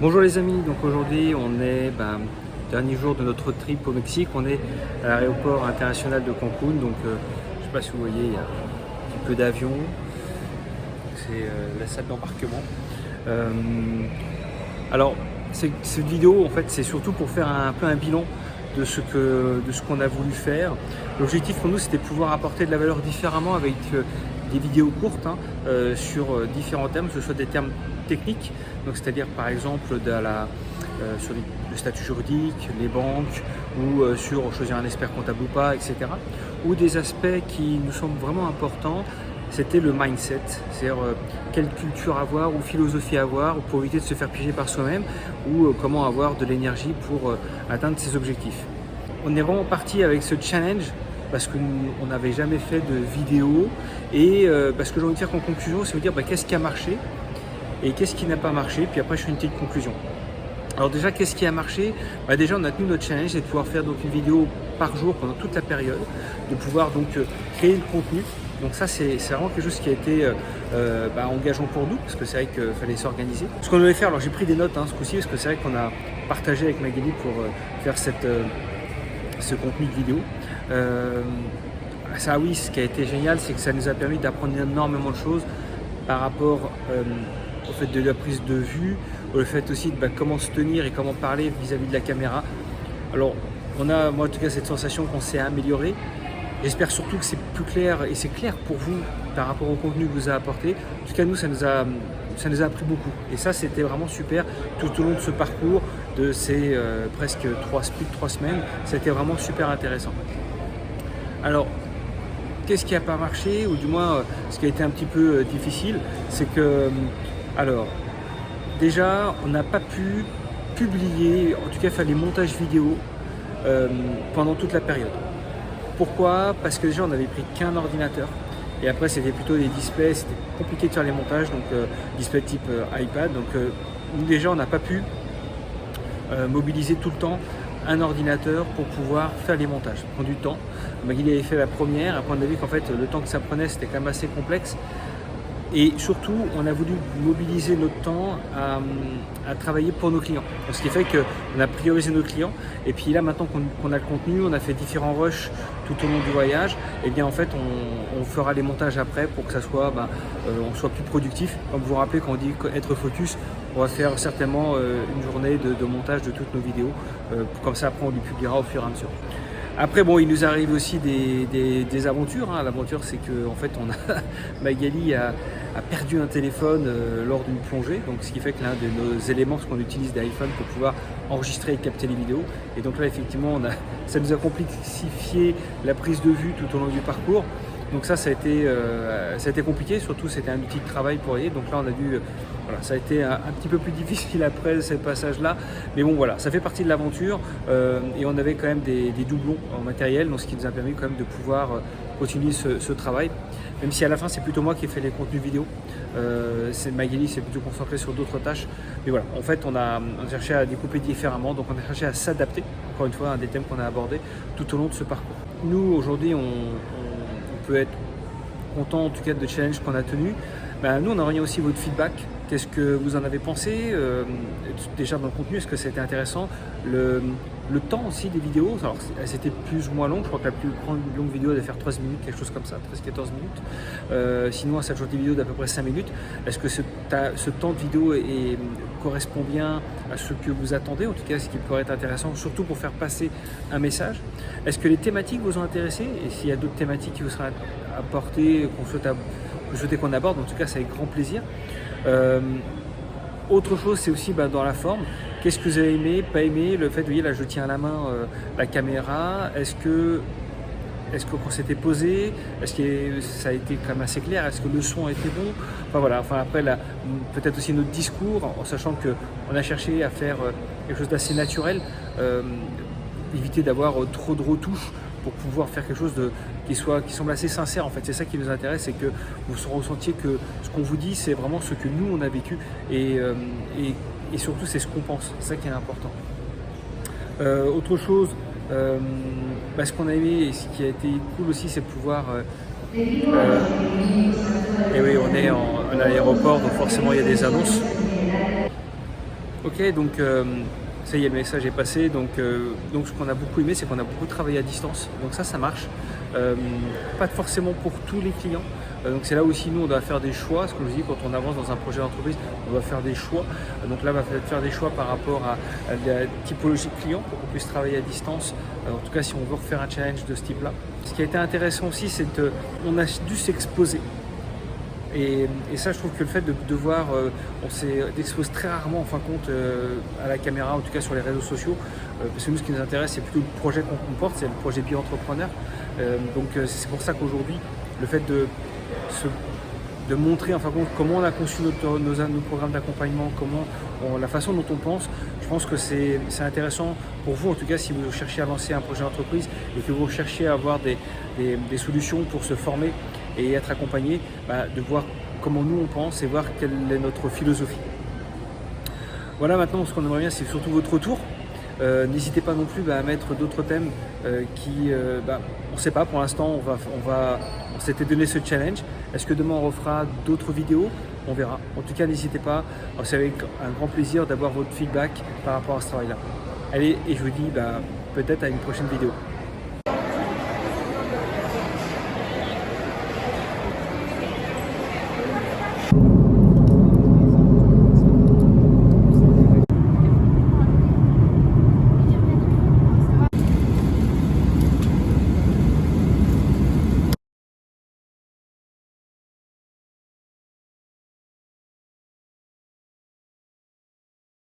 Bonjour les amis, donc aujourd'hui on est dernier jour de notre trip au Mexique, on est à l'aéroport international de Cancun, donc je ne sais pas si vous voyez, il y a un petit peu d'avions, c'est la salle d'embarquement. Alors cette vidéo en fait c'est surtout pour faire un peu un bilan de ce qu'on a voulu faire. L'objectif pour nous c'était de pouvoir apporter de la valeur différemment avec des vidéos courtes sur différents termes, que ce soit des termes techniques, donc c'est-à-dire par exemple sur le statut juridique, les banques, ou sur choisir un expert comptable ou pas, etc. Ou des aspects qui nous semblent vraiment importants, c'était le mindset, c'est-à-dire quelle culture avoir ou philosophie avoir pour éviter de se faire piéger par soi-même, ou comment avoir de l'énergie pour atteindre ses objectifs. On est vraiment parti avec ce challenge parce qu'on n'avait jamais fait de vidéo et parce que j'ai envie de faire en conclusion, c'est de dire qu'est-ce qui a marché et qu'est-ce qui n'a pas marché, puis après je fais une petite conclusion. Alors déjà, qu'est-ce qui a marché? Déjà, on a tenu notre challenge, c'est de pouvoir faire donc une vidéo par jour pendant toute la période, de pouvoir donc créer le contenu. Donc ça, c'est vraiment quelque chose qui a été engageant pour nous, parce que c'est vrai qu'il fallait s'organiser. Ce qu'on devait faire, alors j'ai pris des notes ce coup-ci, parce que c'est vrai qu'on a partagé avec Magali pour faire ce contenu de vidéo. Ça oui, ce qui a été génial, c'est que ça nous a permis d'apprendre énormément de choses par rapport au fait de la prise de vue, au fait aussi de comment se tenir et comment parler vis-à-vis de la caméra. Alors, on a, moi en tout cas, cette sensation qu'on s'est amélioré. J'espère surtout que c'est plus clair et c'est clair pour vous par rapport au contenu que vous a apporté. En tout cas, nous, ça nous a appris beaucoup. Et ça, c'était vraiment super tout au long de ce parcours, de ces presque plus de 3 semaines. C'était vraiment super intéressant. Alors, qu'est-ce qui n'a pas marché, ou du moins ce qui a été un petit peu difficile, c'est que, alors, déjà, on n'a pas pu publier, en tout cas faire les montages vidéo pendant toute la période. Pourquoi? Parce que déjà, on n'avait pris qu'un ordinateur. Et après, c'était plutôt des displays, c'était compliqué de faire les montages, donc display type iPad. Donc déjà, on n'a pas pu mobiliser tout le temps un ordinateur pour pouvoir faire les montages. Ça prend du temps. Magali avait fait la première, après on a vu qu'en fait le temps que ça prenait c'était quand même assez complexe. Et surtout, on a voulu mobiliser notre temps à travailler pour nos clients. Donc, ce qui fait qu'on a priorisé nos clients. Et puis là, maintenant qu'on a le contenu, on a fait différents rushs tout au long du voyage. Et bien en fait, on fera les montages après pour que ça soit, on soit plus productif. Comme vous vous rappelez, quand on dit être focus, on va faire certainement une journée de montage de toutes nos vidéos. Comme ça, après, on les publiera au fur et à mesure. Après, bon, il nous arrive aussi des aventures. L'aventure, c'est que en fait, Magali a perdu un téléphone lors d'une plongée. Donc, ce qui fait que l'un de nos éléments, ce qu'on utilise des iPhones pour pouvoir enregistrer et capter les vidéos. Et donc là, effectivement, ça nous a complexifié la prise de vue tout au long du parcours. Donc ça a été compliqué, surtout c'était un outil de travail pour y. Donc là on a dû, ça a été un petit peu plus difficile après ce passage-là. Mais bon voilà, ça fait partie de l'aventure et on avait quand même des doublons en matériel, donc ce qui nous a permis quand même de pouvoir continuer ce travail. Même si à la fin c'est plutôt moi qui ai fait les contenus vidéo, Magali s'est plutôt concentrée sur d'autres tâches. Mais voilà, en fait on a cherché à découper différemment, donc on a cherché à s'adapter, encore une fois, un des thèmes qu'on a abordé tout au long de ce parcours. Nous aujourd'hui on peut être content en tout cas de challenge qu'on a tenu. Nous on aurait aussi votre feedback. Qu'est-ce que vous en avez pensé déjà dans le contenu? Est-ce que c'était intéressant? Le temps aussi des vidéos, alors c'était plus ou moins long, je crois que la plus grande longue vidéo devait faire 13 minutes, quelque chose comme ça, 13-14 minutes. Sinon ça toujours des vidéos d'à peu près 5 minutes. Est-ce que ce temps de vidéo correspond bien à ce que vous attendez, en tout cas ce qui pourrait être intéressant, surtout pour faire passer un message? Est-ce que les thématiques vous ont intéressé? Et s'il y a d'autres thématiques qui vous seraient apportées, vous souhaitez qu'on aborde, en tout cas c'est avec grand plaisir. Autre chose, c'est aussi dans la forme. Qu'est-ce que vous avez aimé, pas aimé? Le fait, vous voyez, là je tiens à la main la caméra. Est-ce qu'on s'était posé? Est-ce que ça a été quand même assez clair? Est-ce que le son a été bon? Après, peut-être aussi notre discours, en sachant qu'on a cherché à faire quelque chose d'assez naturel, éviter d'avoir trop de retouches pour pouvoir faire quelque chose qui semble assez sincère. En fait, c'est ça qui nous intéresse, c'est que vous ressentiez que ce qu'on vous dit, c'est vraiment ce que nous on a vécu et surtout c'est ce qu'on pense. C'est ça qui est important. Autre chose, ce qu'on a aimé et ce qui a été cool aussi, c'est de pouvoir et oui, on est à l'aéroport, donc forcément il y a des annonces. Ok, donc ça y est, le message est passé. Donc ce qu'on a beaucoup aimé, c'est qu'on a beaucoup travaillé à distance. Donc ça marche. Pas forcément pour tous les clients. Donc c'est là aussi nous on doit faire des choix. Ce que je vous dis, quand on avance dans un projet d'entreprise, on doit faire des choix. Donc là on va faire des choix par rapport à la typologie de clients pour qu'on puisse travailler à distance. En tout cas si on veut refaire un challenge de ce type-là. Ce qui a été intéressant aussi, c'est qu'on a dû s'exposer. Et ça, je trouve que le fait de devoir, on s'expose très rarement en fin de compte à la caméra, en tout cas sur les réseaux sociaux, parce que nous, ce qui nous intéresse, c'est plutôt le projet qu'on comporte, c'est le projet bio-entrepreneur. C'est pour ça qu'aujourd'hui, le fait de montrer en fin de compte comment on a conçu nos programmes d'accompagnement, la façon dont on pense, je pense que c'est intéressant pour vous, en tout cas, si vous cherchez à lancer un projet d'entreprise et que vous cherchez à avoir des solutions pour se former et être accompagné, de voir comment nous on pense et voir quelle est notre philosophie. Voilà, maintenant ce qu'on aimerait bien, c'est surtout votre retour. N'hésitez pas non plus à mettre d'autres thèmes on ne sait pas, pour l'instant on s'était donné ce challenge. Est-ce que demain on refera d'autres vidéos? On verra. En tout cas, n'hésitez pas, c'est avec un grand plaisir d'avoir votre feedback par rapport à ce travail-là. Allez, et je vous dis peut-être à une prochaine vidéo.